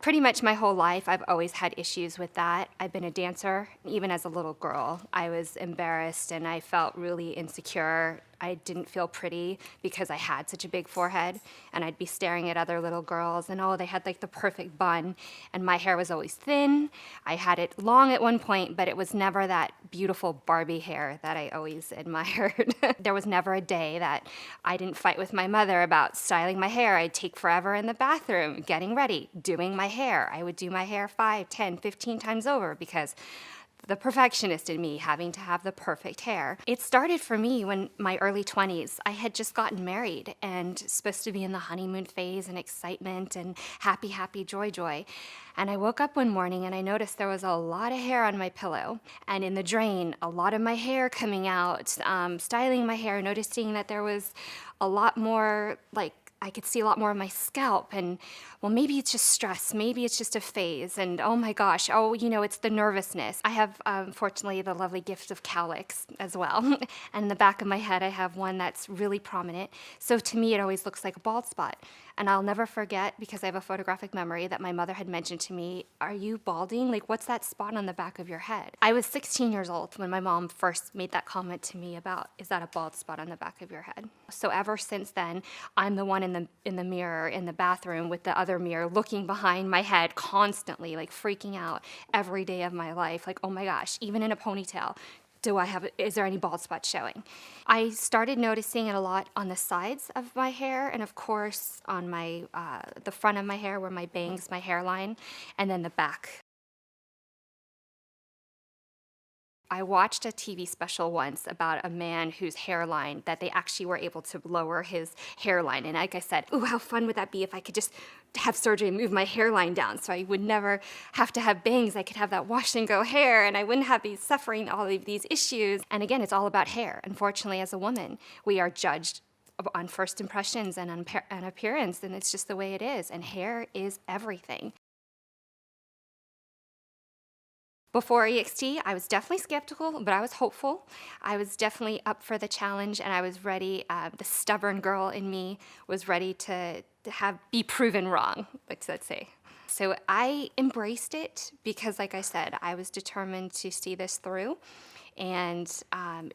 Pretty much my whole life, I've always had issues with that. I've been a dancer. Even as a little girl, I was embarrassed and I felt really insecure. I didn't feel pretty because I had such a big forehead, and I'd be staring at other little girls and oh, they had like the perfect bun, and my hair was always thin. I had it long at one point, but it was never that beautiful Barbie hair that I always admired. There was never a day that I didn't fight with my mother about styling my hair. I'd take forever in the bathroom, getting ready, doing my hair. I would do my hair 5, 10, 15 times over because the perfectionist in me having to have the perfect hair. It started for me when my early 20s. I had just gotten married and supposed to be in the honeymoon phase and excitement and happy, happy, joy, joy. And I woke up one morning and I noticed there was a lot of hair on my pillow. And in the drain, a lot of my hair coming out, styling my hair, noticing that there was a lot more I could see a lot more of my scalp, and well, maybe it's just stress, maybe it's just a phase, and oh my gosh, it's the nervousness. I have, fortunately, the lovely gift of cowlicks as well, and in the back of my head I have one that's really prominent, so to me it always looks like a bald spot. And I'll never forget, because I have a photographic memory, that my mother had mentioned to me, "Are you balding? Like, what's that spot on the back of your head?" I was 16 years old when my mom first made that comment to me about, "Is that a bald spot on the back of your head?" So ever since then, I'm the one in the mirror in the bathroom with the other mirror looking behind my head constantly, like freaking out every day of my life. Like, oh my gosh, even in a ponytail, is there any bald spots showing? I started noticing it a lot on the sides of my hair, and of course on the front of my hair where my bangs, my hairline, and then the back. I watched a TV special once about a man whose hairline, that they actually were able to lower his hairline. And like I said, ooh, how fun would that be if I could just have surgery and move my hairline down so I would never have to have bangs. I could have that wash and go hair and I wouldn't have be suffering all of these issues. And again, it's all about hair. Unfortunately, as a woman, we are judged on first impressions and on appearance, and it's just the way it is. And hair is everything. Before EXT, I was definitely skeptical, but I was hopeful. I was definitely up for the challenge, and I was ready. The stubborn girl in me was ready to be proven wrong, let's say. So I embraced it because, like I said, I was determined to see this through. And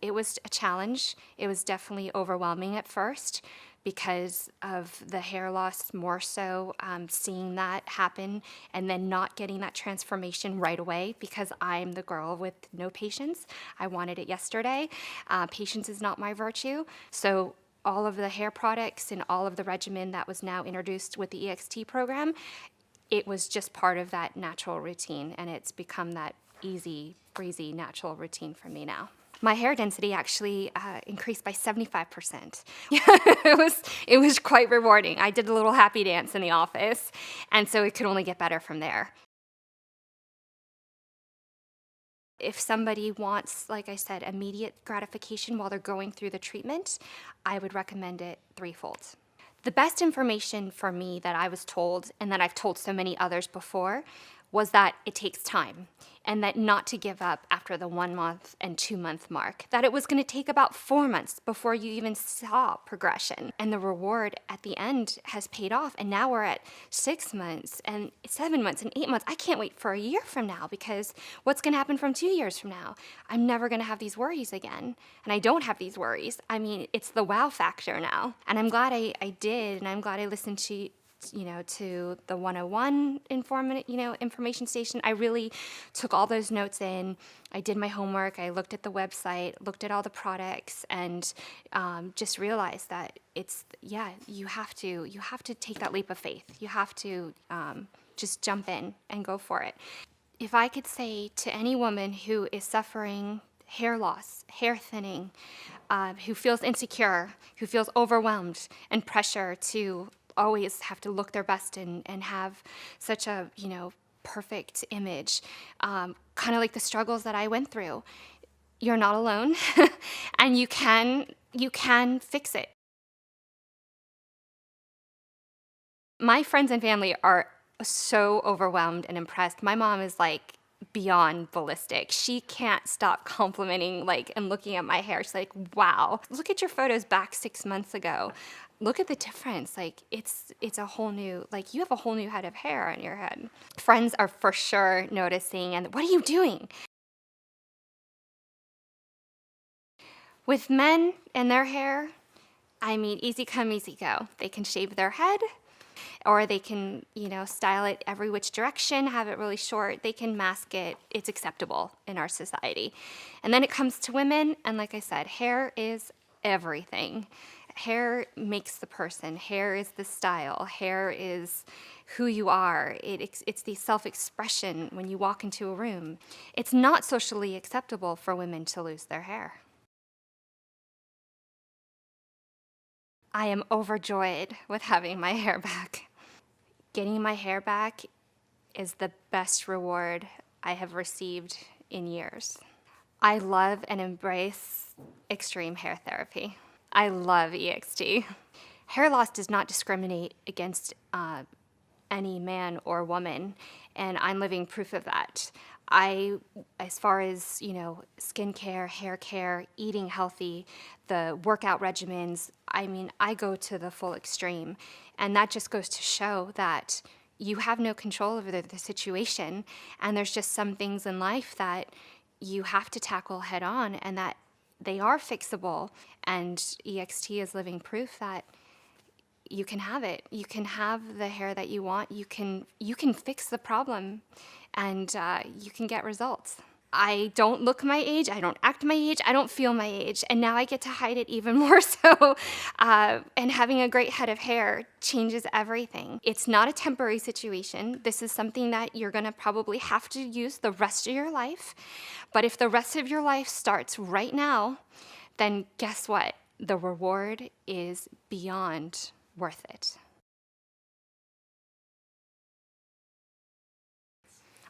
it was a challenge. It was definitely overwhelming at first because of the hair loss, more so seeing that happen and then not getting that transformation right away because I'm the girl with no patience. I wanted it yesterday. Patience is not my virtue. So all of the hair products and all of the regimen that was now introduced with the EXT program, it was just part of that natural routine, and it's become that easy, breezy, natural routine for me now. My hair density actually increased by 75%. It was quite rewarding. I did a little happy dance in the office, and so it could only get better from there. If somebody wants, like I said, immediate gratification while they're going through the treatment, I would recommend it threefold. The best information for me that I was told, and that I've told so many others before, was that it takes time, and that not to give up after the 1 month and 2 month mark, that it was going to take about 4 months before you even saw progression. And the reward at the end has paid off, and now we're at 6 months and 7 months and 8 months. I can't wait for a year from now, because what's going to happen from 2 years from now? I'm never going to have these worries again, and I don't have these worries. I mean, it's the wow factor now, and I'm glad I did, and I'm glad I listened to the 101 information station. I really took all those notes in. I did my homework. I looked at the website, looked at all the products, and just realized that you have to take that leap of faith. You have to just jump in and go for it. If I could say to any woman who is suffering hair loss, hair thinning, who feels insecure, who feels overwhelmed and pressure to always have to look their best and have such a perfect image, kind of like the struggles that I went through, you're not alone, and you can fix it. My friends and family are so overwhelmed and impressed. My mom is like beyond ballistic. She can't stop complimenting and looking at my hair. She's like, wow, look at your photos back 6 months ago. look at the difference. Like it's a whole new, like you have a whole new head of hair on your head. Friends are for sure noticing, and what are you doing? With men and their hair, I mean, easy come, easy go. They can shave their head, or they can, style it every which direction, have it really short. They can mask it. It's acceptable in our society. And then it comes to women, and like I said, hair is everything. Hair makes the person. Hair is the style. Hair is who you are. It's the self-expression when you walk into a room. It's not socially acceptable for women to lose their hair. I am overjoyed with having my hair back. Getting my hair back is the best reward I have received in years. I love and embrace extreme hair therapy. I love EXT. Hair loss does not discriminate against any man or woman, and I'm living proof of that. As far as, skincare, hair care, eating healthy, the workout regimens, I mean, I go to the full extreme. And that just goes to show that you have no control over the situation. And there's just some things in life that you have to tackle head on, and that they are fixable. And EXT is living proof that you can have it. You can have the hair that you want. You can fix the problem, and you can get results. I don't look my age. I don't act my age. I don't feel my age. And now I get to hide it even more so. And having a great head of hair changes everything. It's not a temporary situation. This is something that you're going to probably have to use the rest of your life. But if the rest of your life starts right now, then guess what? The reward is beyond worth it.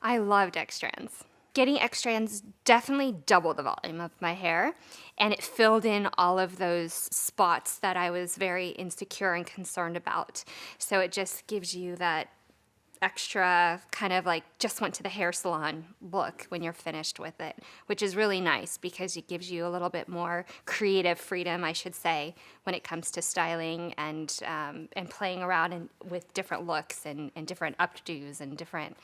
I loved X-Strands. Getting X-Strands definitely doubled the volume of my hair, and it filled in all of those spots that I was very insecure and concerned about. So it just gives you that extra kind of like just went to the hair salon look when you're finished with it, which is really nice because it gives you a little bit more creative freedom, I should say, when it comes to styling and playing around with different looks and different updos and different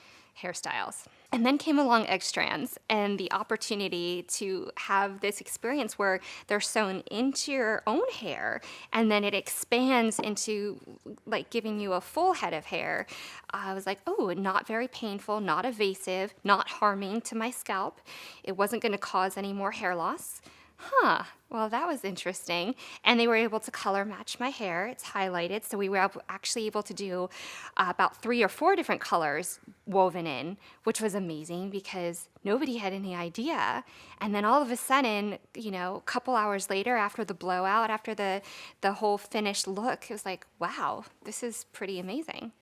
hairstyles. And then came along X-Strands and the opportunity to have this experience where they're sewn into your own hair, and then it expands into like giving you a full head of hair. I was like, oh, not very painful, not evasive, not harming to my scalp. It wasn't going to cause any more hair loss. Well, that was interesting. And they were able to color match my hair. It's highlighted, so we were actually able to do about 3 or 4 different colors woven in, which was amazing because nobody had any idea. And then all of a sudden, a couple hours later, after the blowout, after the whole finished look, it was like, wow, this is pretty amazing.